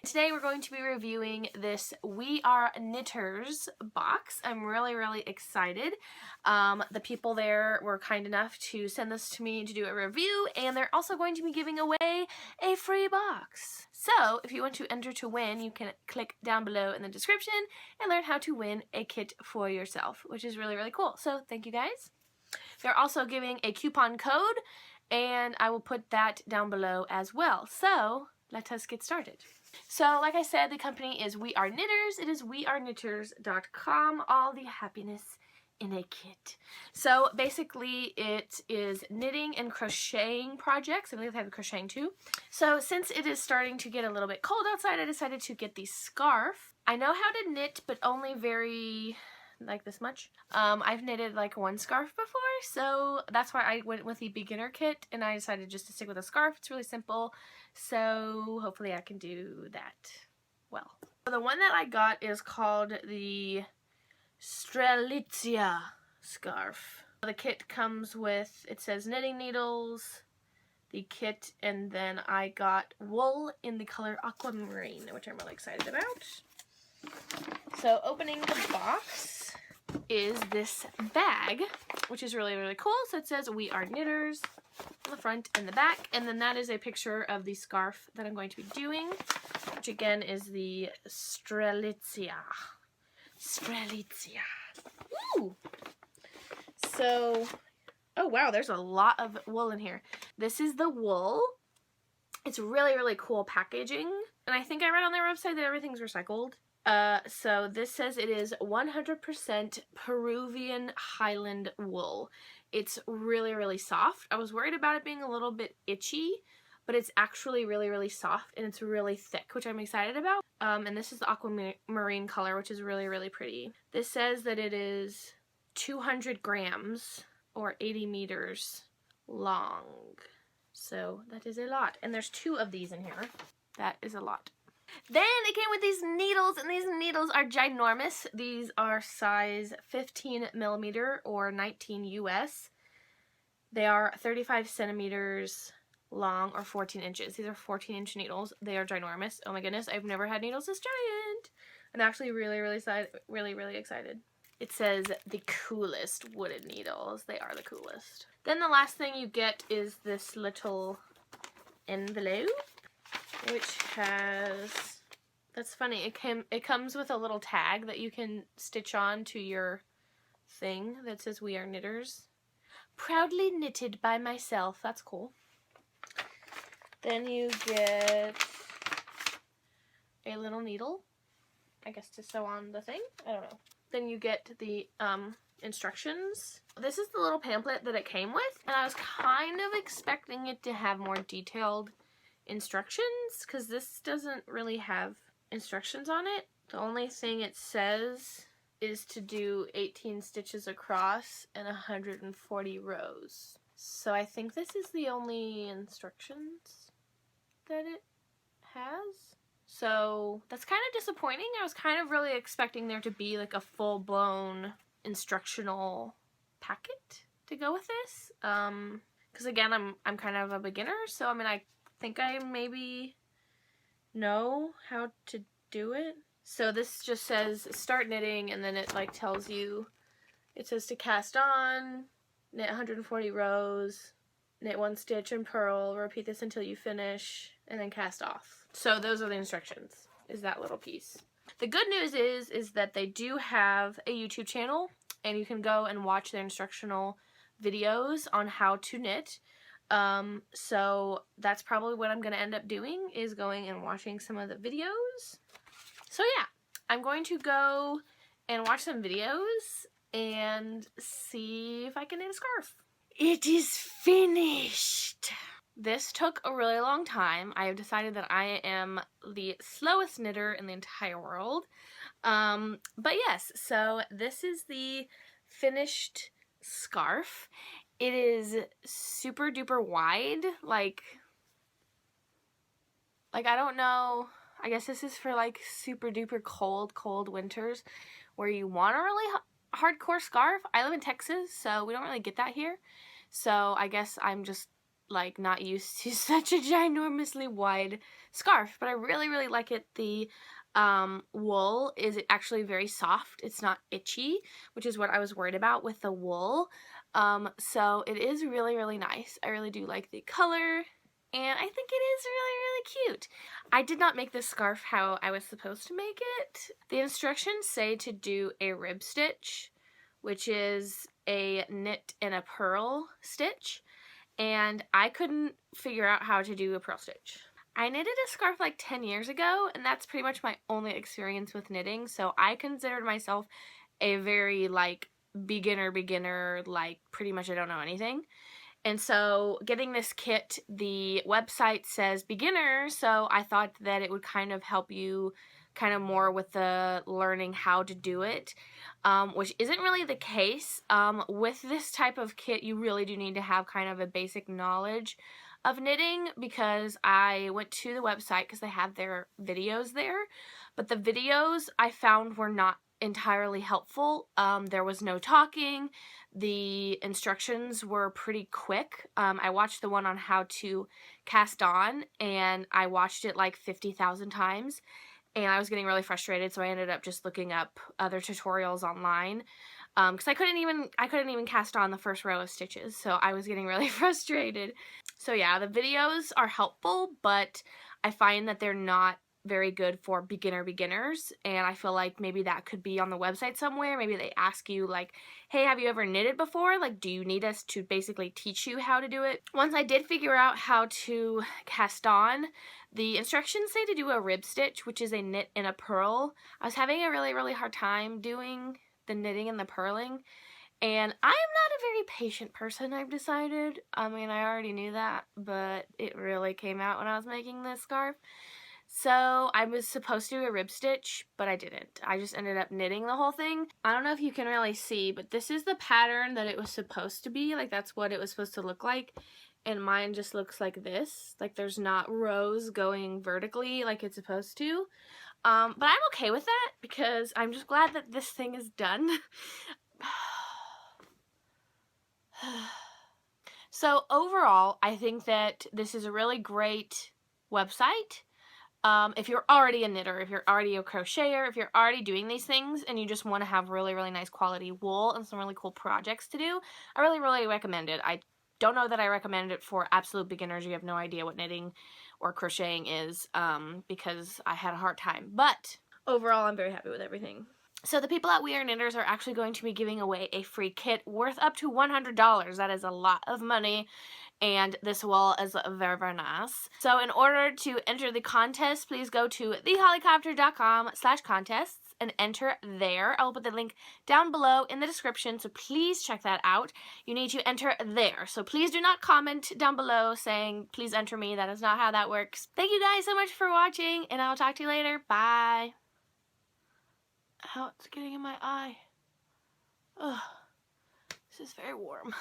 Today we're going to be reviewing this WeAreKnitters box. I'm really excited. The people there were kind enough to send this to me to do a review, and they're also going to be giving away a free box. So if you want to enter to win, you can click down below in the description and learn how to win a kit for yourself, which is really cool. So thank you guys. They're also giving a coupon code, and I will put that down below as well. So let us get started. So like I said, the company is WeAreKnitters. It is WeAreKnitters.com. All the happiness in a kit. So basically it is knitting and crocheting projects. I believe they have crocheting too. So since it is starting to get a little bit cold outside, I decided to get the scarf. I know how to knit, but only very like this much. I've knitted like one scarf before, so that's why I went with the beginner kit, and I decided just to stick with a scarf. It's really simple, so hopefully I can do that well. So the one that I got is called the Strelitzia scarf. The kit comes with, it says knitting needles, the kit, and then I got wool in the color aquamarine, which I'm really excited about. So opening the box is this bag, which is really cool. So it says WeAreKnitters on the front and the back, and then that is a picture of the scarf that I'm going to be doing, which again is the Strelitzia. Ooh! So, oh wow, there's a lot of wool in here. This is the wool. It's really cool packaging, and I think I read on their website that everything's recycled. So this says it is 100% Peruvian Highland wool. It's really soft. I was worried about it being a little bit itchy, but it's actually really soft, and it's really thick, which I'm excited about. And this is the aquamarine color, which is really pretty. This says that it is 200 grams or 80 meters long. So that is a lot. And there's 2 of these in here. That is a lot. Then it came with these needles, and these needles are ginormous. These are size 15 millimeter or 19 US. They are 35 centimeters long or 14 inches. These are 14-inch needles. They are ginormous. Oh my goodness, I've never had needles this giant. I'm actually really excited. It says the coolest wooden needles. They are the coolest. Then the last thing you get is this little envelope, which has, that's funny, it comes with a little tag that you can stitch on to your thing that says WeAreKnitters. Proudly knitted by myself. That's cool. Then you get a little needle, I guess, to sew on the thing. I don't know. Then you get the instructions. This is the little pamphlet that it came with, and I was kind of expecting it to have more detailed instructions, because this doesn't really have instructions on it. The only thing it says is to do 18 stitches across and 140 rows. So I think this is the only instructions that it has. So that's kind of disappointing. I was kind of really expecting there to be like a full-blown instructional packet to go with this. Because again, I'm kind of a beginner, so I mean, I think I maybe know how to do it. So this just says start knitting, and then it like tells you, it says to cast on, knit 140 rows, knit 1 stitch and purl, repeat this until you finish, and then cast off. So those are the instructions, is that little piece. The good news is that they do have a YouTube channel, and you can go and watch their instructional videos on how to knit. So that's probably what I'm going to end up doing, is going and watching some of the videos. So yeah, I'm going to go and watch some videos and see if I can knit a scarf. It is finished! This took a really long time. I have decided that I am the slowest knitter in the entire world. But yes, so this is the finished scarf. It is super duper wide, like I don't know, I guess this is for like super duper cold winters where you want a really hardcore scarf. I live in Texas, so we don't really get that here. So I guess I'm just like not used to such a ginormously wide scarf, but I really like it. The wool is actually very soft. It's not itchy, which is what I was worried about with the wool. So it is really nice. I really do like the color, and I think it is really cute. I did not make this scarf how I was supposed to make it. The instructions say to do a rib stitch, which is a knit and a purl stitch, and I couldn't figure out how to do a purl stitch. I knitted a scarf like 10 years ago, and that's pretty much my only experience with knitting, so I considered myself a very like beginner, like pretty much I don't know anything. And so getting this kit, the website says beginner, so I thought that it would kind of help you kind of more with the learning how to do it, which isn't really the case. With this type of kit, you really do need to have kind of a basic knowledge of knitting, because I went to the website because they have their videos there, but the videos I found were not entirely helpful. There was no talking. The instructions were pretty quick. I watched the one on how to cast on, and I watched it like 50,000 times, and I was getting really frustrated, so I ended up just looking up other tutorials online, because I couldn't even cast on the first row of stitches, so I was getting really frustrated. So yeah, the videos are helpful, but I find that they're not very good for beginners, and I feel like maybe that could be on the website somewhere. Maybe they ask you like, hey, have you ever knitted before? Like, do you need us to basically teach you how to do it? Once I did figure out how to cast on, the instructions say to do a rib stitch, which is a knit and a purl. I was having a really hard time doing the knitting and the purling, and I am not a very patient person, I've decided. I mean, I already knew that, but it really came out when I was making this scarf. So I was supposed to do a rib stitch, but I didn't. I just ended up knitting the whole thing. I don't know if you can really see, but this is the pattern that it was supposed to be. Like, that's what it was supposed to look like. And mine just looks like this. Like, there's not rows going vertically like it's supposed to. But I'm okay with that, because I'm just glad that this thing is done. So overall, I think that this is a really great website. If you're already a knitter, if you're already a crocheter, if you're already doing these things and you just want to have really nice quality wool and some really cool projects to do, I really recommend it. I don't know that I recommend it for absolute beginners. You have no idea what knitting or crocheting is, because I had a hard time. But overall, I'm very happy with everything. So the people at WeAreKnitters are actually going to be giving away a free kit worth up to $100. That is a lot of money, and this wool is very nice. So in order to enter the contest, please go to TheHollycopter.com/contests and enter there. I'll put the link down below in the description, so please check that out. You need to enter there. So please do not comment down below saying, please enter me. That is not how that works. Thank you guys so much for watching, and I'll talk to you later. Bye. Ow, it's getting in my eye. Ugh, this is very warm.